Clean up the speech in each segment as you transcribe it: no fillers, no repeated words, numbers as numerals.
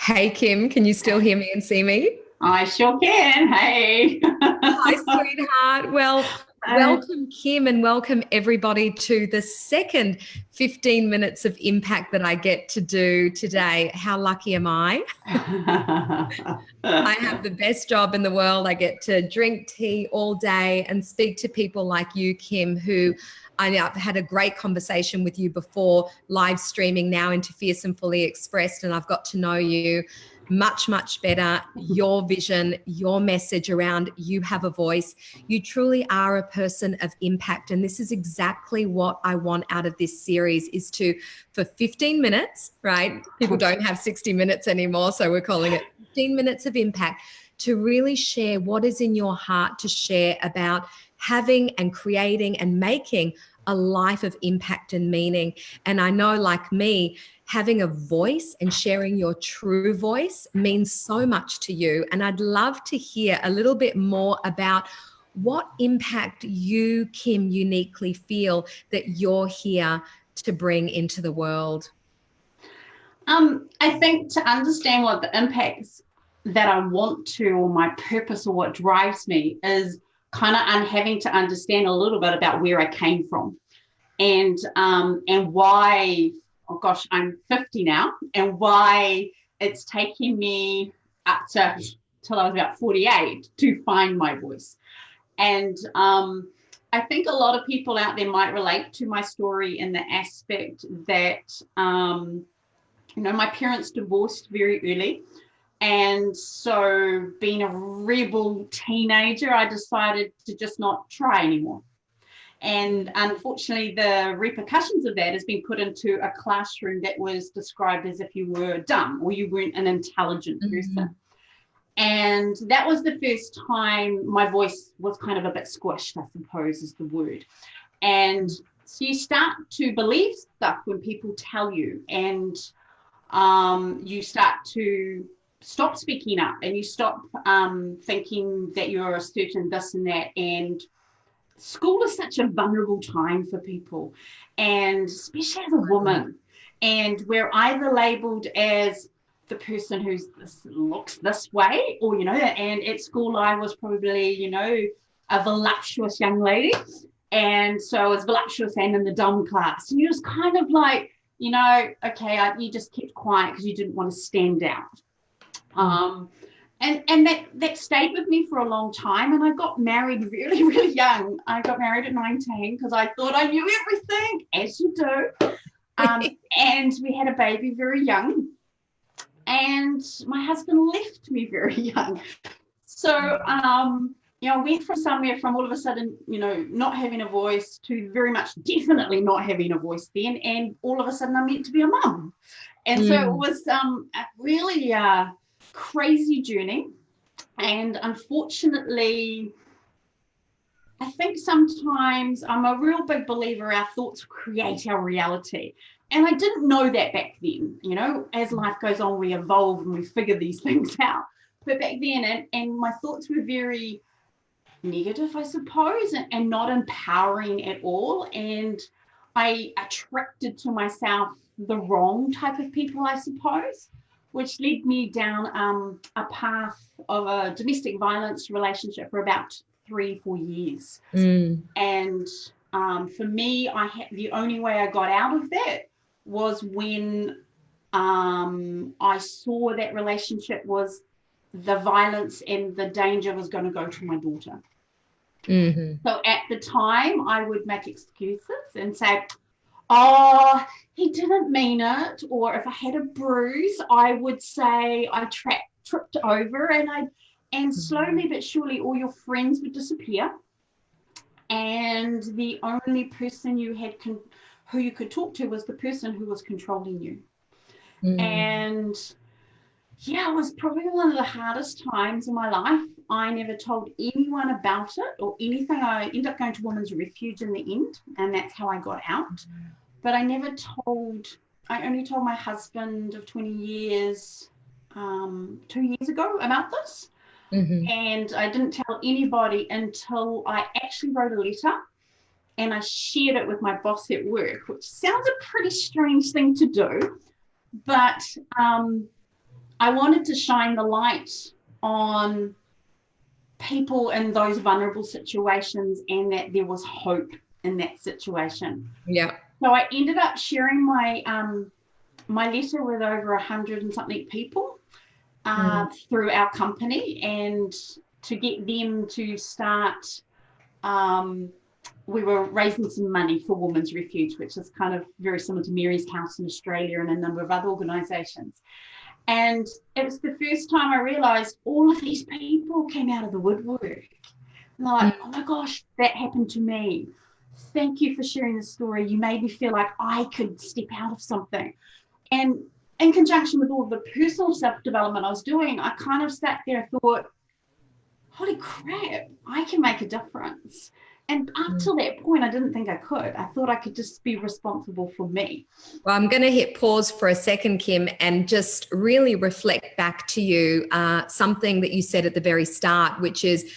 Hey Kim, can you still hear me and see me? I sure can. Hey. Hi, sweetheart. Well, Uh, welcome, Kim, and welcome everybody to the second 15 minutes of impact that I get to do today. How lucky am I? I have the best job in the world. I get to drink tea all day and speak to people like you, Kim, who I've had a great conversation with you before live streaming now into Fierce and Fully Expressed, and I've got to know you much, much better. Your vision, your message around you have a voice. You truly are a person of impact. And this is exactly what I want out of this series is to, for 15 minutes, right? People don't have 60 minutes anymore. So we're calling it 15 minutes of impact to really share what is in your heart to share about having and creating and making a life of impact and meaning. And I know, like me, having a voice and sharing your true voice means so much to you. And I'd love to hear a little bit more about what impact you, Kim, uniquely feel that you're here to bring into the world. I think to understand what the impacts that I want to, or my purpose, or what drives me, is kind of having to understand a little bit about where I came from, and why. Oh gosh, I'm 50 now, and why it's taking me up to till I was about 48 to find my voice. And I think a lot of people out there might relate to my story in the aspect that, my parents divorced very early. And so, being a rebel teenager, I decided to just not try anymore. And unfortunately, the repercussions of that has been put into a classroom that was described as if you were dumb or you weren't an intelligent Mm. person. And that was the first time my voice was kind of a bit squished, I suppose is the word. And so you start to believe stuff when people tell you, and you start to stop speaking up, and you stop thinking that you're a certain this and that. And school is such a vulnerable time for people, and especially as a woman. And we're either labeled as the person who's looks this way, or and at school I was probably a voluptuous young lady, and so I was voluptuous and in the dumb class, and you was kind of like, okay, you just kept quiet because you didn't want to stand out. um, and that stayed with me for a long time. And I got married really, really young. I got married at 19 because I thought I knew everything, as you do. And we had a baby very young. And my husband left me very young. So, I went from somewhere from all of a sudden, not having a voice to very much definitely not having a voice then. And all of a sudden, I'm meant to be a mum. And so it Mm. was a really crazy journey. And unfortunately, I think sometimes I'm a real big believer our thoughts create our reality. And I didn't know that back then. As life goes on, we evolve and we figure these things out. But back then, and my thoughts were very negative, I suppose, and not empowering at all. And I attracted to myself the wrong type of people, I suppose, which led me down a path of a domestic violence relationship for about 3 4 years. Mm. And for me, the only way I got out of that was when I saw that relationship was the violence and the danger was going to go to my daughter. Mhm. So at the time, I would make excuses and say, oh, he didn't mean it. Or if I had a bruise, I would say I tripped over, and slowly but surely all your friends would disappear. And the only person who you could talk to was the person who was controlling you. Mm. And yeah, it was probably one of the hardest times in my life. I never told anyone about it or anything. I ended up going to Women's Refuge in the end, and that's how I got out. But I only told my husband of 20 years 2 years ago about this. Mhm. And I didn't tell anybody until I actually wrote a letter and I shared it with my boss at work, which sounds a pretty strange thing to do. But I wanted to shine the light on people in those vulnerable situations and that there was hope in that situation. Yeah. So I ended up sharing my letter with over 100 and something people through our company, and to get them to start, we were raising some money for Women's Refuge, which is kind of very similar to Mary's House in Australia and a number of other organisations. And it was the first time I realised all of these people came out of the woodwork. And they're like, oh my gosh, that happened to me. Thank you for sharing the story. You made me feel like I could step out of something. And in conjunction with all the personal self-development I was doing, I kind of sat there and thought, holy crap, I can make a difference. And up till that point, I didn't think I could. I thought I could just be responsible for me. Well, I'm going to hit pause for a second, Kim, and just really reflect back to you something that you said at the very start, which is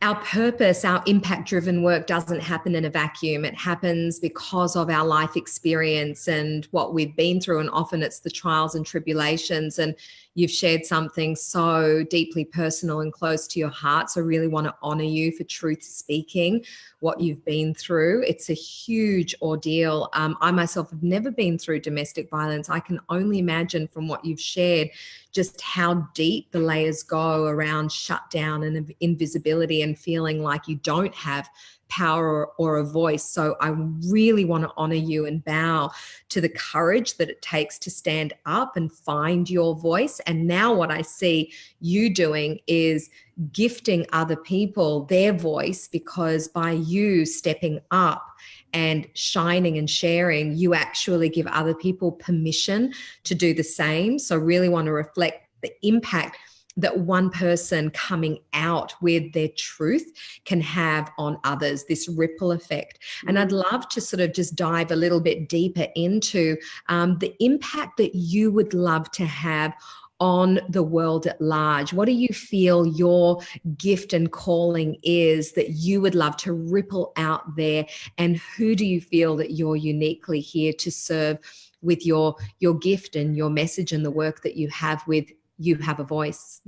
our purpose, our impact-driven work doesn't happen in a vacuum. It happens because of our life experience and what we've been through, and often it's the trials and tribulations. And you've shared something so deeply personal and close to your heart. So I really want to honor you for truth speaking what you've been through. It's a huge ordeal. I myself have never been through domestic violence. I can only imagine from what you've shared just how deep the layers go around shutdown and invisibility and feeling like you don't have power or a voice. So I really want to honor you and bow to the courage that it takes to stand up and find your voice. And now what I see you doing is gifting other people their voice, because by you stepping up and shining and sharing, you actually give other people permission to do the same. So really want to reflect the impact that one person coming out with their truth can have on others, this ripple effect. And I'd love to sort of just dive a little bit deeper into the impact that you would love to have on the world at large. What do you feel your gift and calling is that you would love to ripple out there? And who do you feel that you're uniquely here to serve with your gift and your message and the work that you have with You Have a Voice?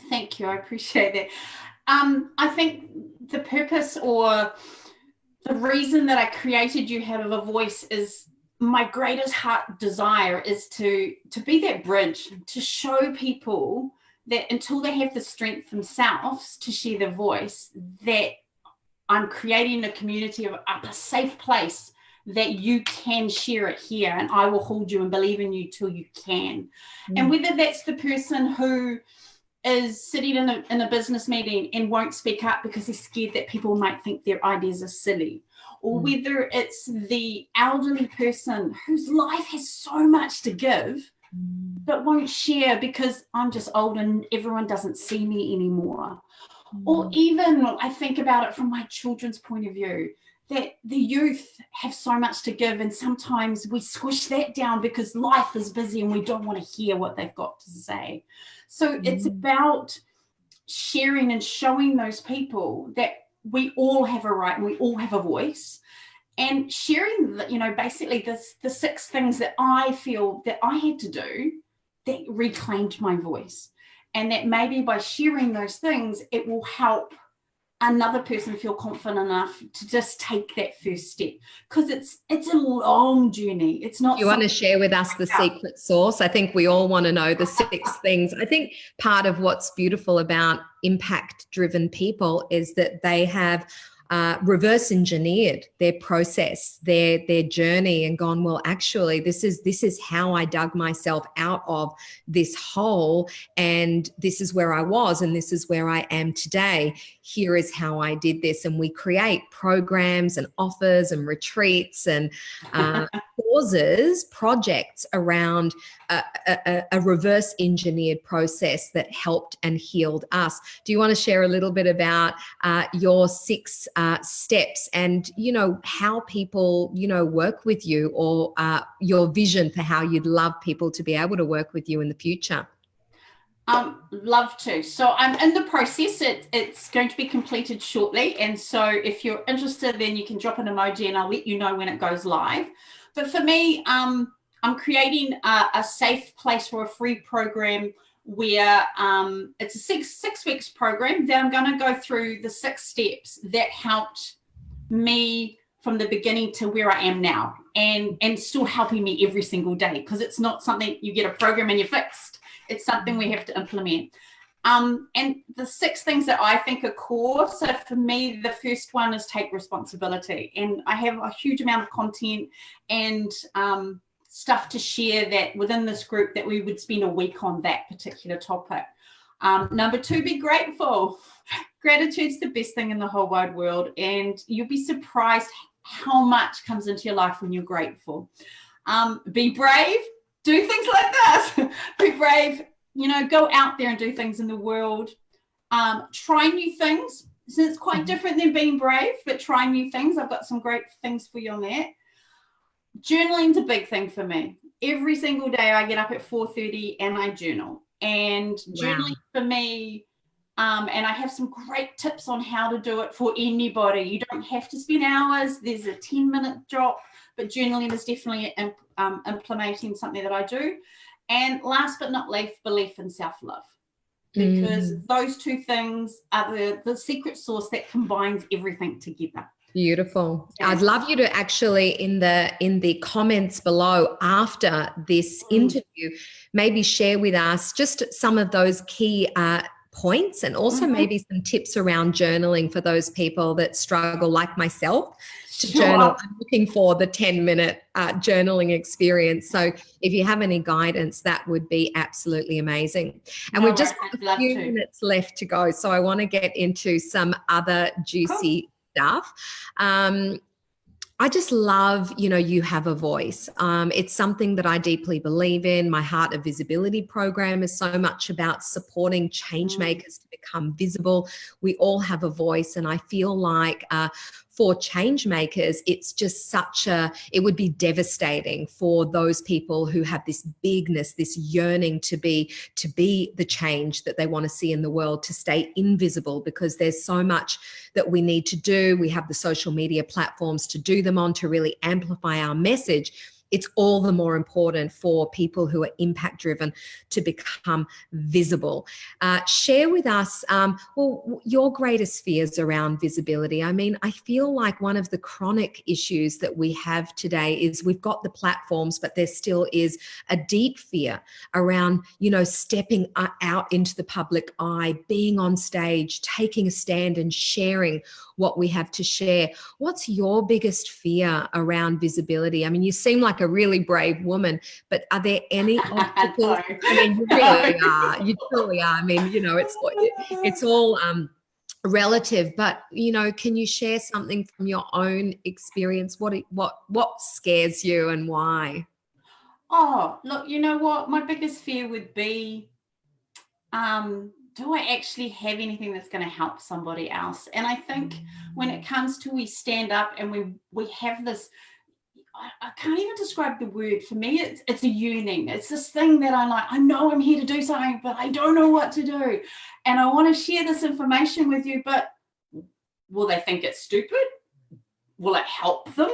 Thank you. I appreciate that. I think the purpose or the reason that I created You Have a Voice is my greatest heart desire is to be that bridge, to show people that until they have the strength themselves to share their voice, that I'm creating a community of a safe place that you can share it here, and I will hold you and believe in you till you can. And whether that's the person who is sitting in a business meeting and won't speak up because they're scared that people might think their ideas are silly, or whether it's the elderly person whose life has so much to give but won't share because I'm just old and everyone doesn't see me anymore. Or even I think about it from my children's point of view, that the youth have so much to give, and sometimes we squish that down because life is busy and we don't want to hear what they've got to say. So it's about sharing and showing those people that we all have a right and we all have a voice, and sharing, basically the 6 things that I feel that I had to do that reclaimed my voice. And that maybe by sharing those things, it will help another person feel confident enough to just take that first step, because it's a long journey. It's not. You want to share with us the secret sauce? I think we all want to know the 6 things. I think part of what's beautiful about impact-driven people is that they have reverse engineered their process, their journey, and gone, well, actually, this is how I dug myself out of this hole, and this is where I was, and this is where I am today. Here is how I did this. And we create programs and offers and retreats and causes, projects around a reverse engineered process that helped and healed us. Do you want to share a little bit about your 6 steps and, how people, work with you, or your vision for how you'd love people to be able to work with you in the future? Love to. So I'm in the process. It's going to be completed shortly. And so if you're interested, then you can drop an emoji and I'll let you know when it goes live. But for me, I'm creating a safe place for a free program where it's a six weeks program that I'm going to go through the 6 steps that helped me from the beginning to where I am now, and still helping me every single day, because it's not something you get a program and you're fixed. It's something we have to implement. And the 6 things that I think are core. So for me, the first one is take responsibility. And I have a huge amount of content and stuff to share that within this group that we would spend a week on that particular topic. Number 2, be grateful. Gratitude's the best thing in the whole wide world, and you'll be surprised how much comes into your life when you're grateful. Be brave. Do things like this. Be brave. Go out there and do things in the world. Try new things. So it's quite different than being brave, but try new things. I've got some great things for you on that. Journaling's a big thing for me. Every single day I get up at 4:30 and I journal. And journaling for me, and I have some great tips on how to do it for anybody. You don't have to spend hours. There's a 10-minute drop, but journaling is definitely implementing something that I do. And last but not least, belief and self-love, because those 2 things are the secret sauce that combines everything together. Beautiful. Yeah. I'd love you to actually in the comments below after this interview, maybe share with us just some of those key points, and also maybe some tips around journaling for those people that struggle like myself to journal. I'm looking for the 10-minute journaling experience. So if you have any guidance, that would be absolutely amazing. And we've just got a few minutes left to go. So I want to get into some other juicy stuff. I just love, you have a voice. It's something that I deeply believe in. My Heart of Visibility program is so much about supporting change makers to become visible. We all have a voice, and I feel like for change makers, it's just it would be devastating for those people who have this bigness, this yearning to be the change that they want to see in the world, to stay invisible, because there's so much that we need to do. We have the social media platforms to do them on, to really amplify our message. It's all the more important for people who are impact driven to become visible. Share with us, your greatest fears around visibility. I mean, I feel like one of the chronic issues that we have today is we've got the platforms, but there still is a deep fear around, stepping out into the public eye, being on stage, taking a stand and sharing what we have to share. What's your biggest fear around visibility? I mean, you seem like a really brave woman, but are there any obstacles? I mean, you really are. You truly are. I mean, it's all relative, but can you share something from your own experience? What scares you and why? Oh, look, you know what? My biggest fear would be, do I actually have anything that's going to help somebody else? And I think when it comes to we stand up and we have this, I can't even describe the word. For me, it's a yearning. It's this thing that I know I'm here to do something, but I don't know what to do. And I want to share this information with you, but will they think it's stupid? Will it help them?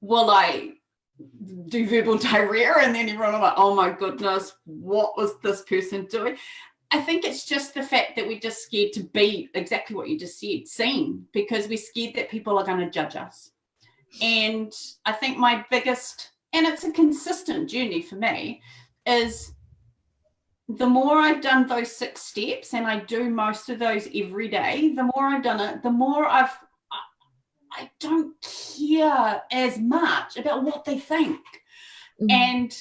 Will I do verbal diarrhea and then everyone will be like, oh my goodness, what was this person doing? I think it's just the fact that we're just scared to be exactly what you just said, seen, because we're scared that people are going to judge us. And I think my biggest, and it's a consistent journey for me, is the more I've done those 6 steps, and I do most of those every day, the more I've done it, the more I don't care as much about what they think. And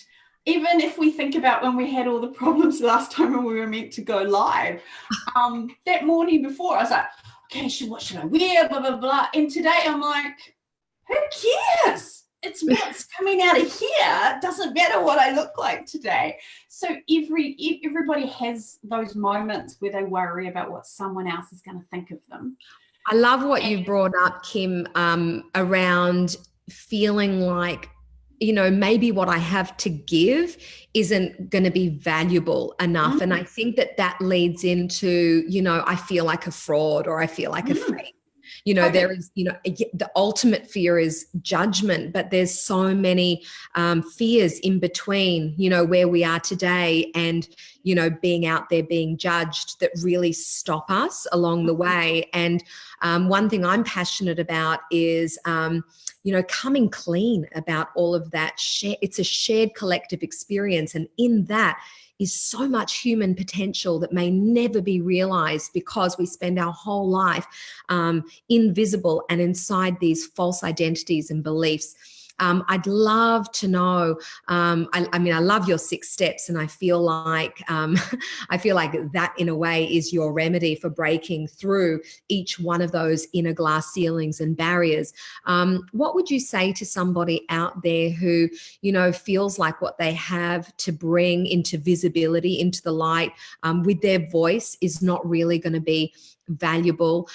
even if we think about when we had all the problems last time when we were meant to go live, that morning before, I was like, okay, what should I wear, blah, blah, blah. And today I'm like, who cares? It's what's coming out of here. It doesn't matter what I look like today. So everybody has those moments where they worry about what someone else is going to think of them. I love what you brought up, Kim, around feeling like, maybe what I have to give isn't going to be valuable enough. And I think that leads into, I feel like a fraud, or I feel like a fake. You know, Okay. there is, you know, the ultimate fear is judgment, but there's so many fears in between, you know, where we are today and, you know, being out there, being judged, that really stop us along the way. And one thing I'm passionate about is, you know, coming clean about all of that. It's a shared collective experience. And in that is so much human potential that may never be realized because we spend our whole life invisible and inside these false identities and beliefs. I'd love to know. I mean, I love your 6 steps, and I feel like that, in a way, is your remedy for breaking through each one of those inner glass ceilings and barriers. What would you say to somebody out there who, you know, feels like what they have to bring into visibility, into the light, with their voice is not really going to be valuable?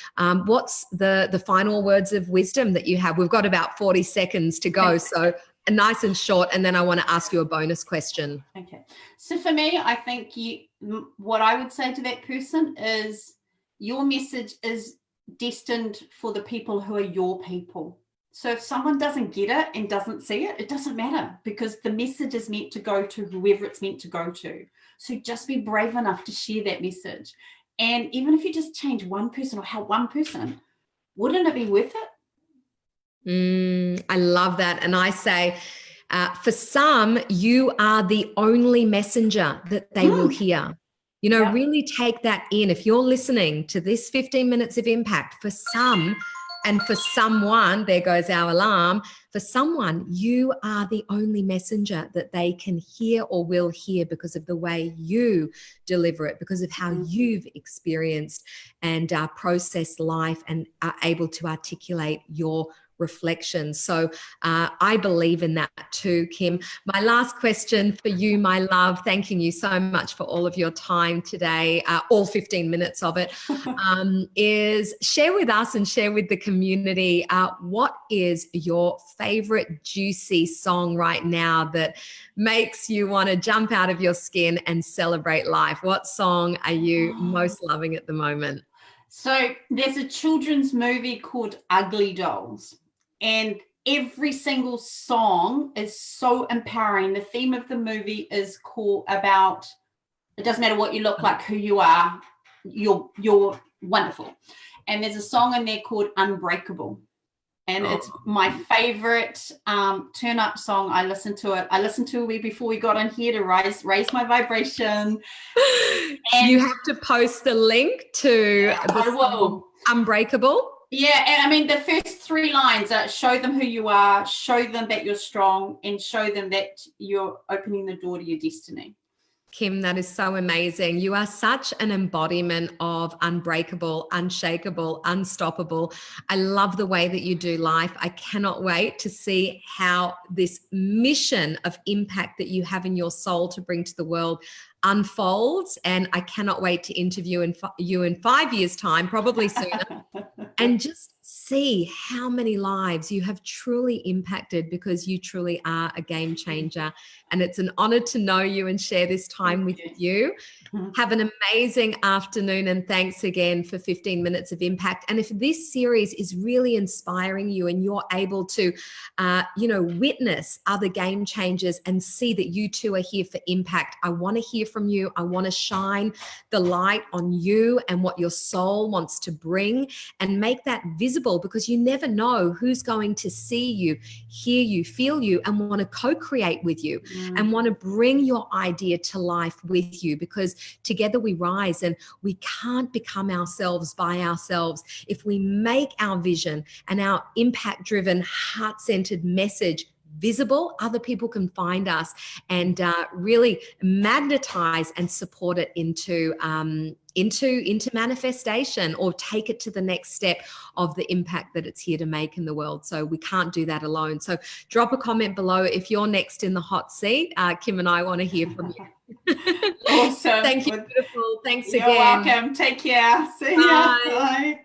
What's the final words of wisdom that you have? We've got about 40 seconds to go, so nice and short, and then I want to ask you a bonus question. Okay. So for me, I think what I would say to that person is your message is destined for the people who are your people. So if someone doesn't get it and doesn't see it, it doesn't matter, because the message is meant to go to whoever it's meant to go to. So just be brave enough to share that message. And even if you just change one person or help one person, wouldn't it be worth it? I love that. And I say, for some, you are the only messenger that they will hear. You know, really take that in. If you're listening to this 15 minutes of impact, for some, and for someone, there goes our alarm, for someone, you are the only messenger that they can hear or will hear because of the way you deliver it, because of how you've experienced and processed life and are able to articulate your reflections. So I believe in that too, Kim. My last question for you, my love, thanking you so much for all of your time today, all 15 minutes of it, is share with us and share with the community, what is your favorite juicy song right now that makes you want to jump out of your skin and celebrate life? What song are you most loving at the moment? So there's a children's movie called Ugly Dolls, and every single song is so empowering. The theme of the movie is about, it doesn't matter what you look like, who you are, you're wonderful. And there's a song in there called Unbreakable. And it's my favorite turn up song. I listened to it before we got in here to raise my vibration. And you have to post the link to the song Unbreakable. Yeah, and I mean, the first 3 lines are show them who you are, show them that you're strong, and show them that you're opening the door to your destiny. Kim, that is so amazing. You are such an embodiment of unbreakable, unshakable, unstoppable. I love the way that you do life. I cannot wait to see how this mission of impact that you have in your soul to bring to the world unfolds. And I cannot wait to interview you in 5 years' time, probably sooner, and just see how many lives you have truly impacted, because you truly are a game changer. And it's an honor to know you and share this time with you. Have an amazing afternoon, and thanks again for 15 minutes of impact. And if this series is really inspiring you and you're able to, witness other game changers and see that you too are here for impact, I want to hear from you. I want to shine the light on you and what your soul wants to bring and make that visible, because you never know who's going to see you, hear you, feel you, and want to co-create with you and want to bring your idea to life with you, because together we rise, and we can't become ourselves by ourselves. If we make our vision and our impact-driven, heart-centered message visible, other people can find us and really magnetize and support it into manifestation, or take it to the next step of the impact that it's here to make in the world. So we can't do that alone. So drop a comment below if you're next in the hot seat. Kim and I want to hear from you. Awesome. Thank you, beautiful. Thanks You're again. welcome. Take care. See ya. Bye. Bye.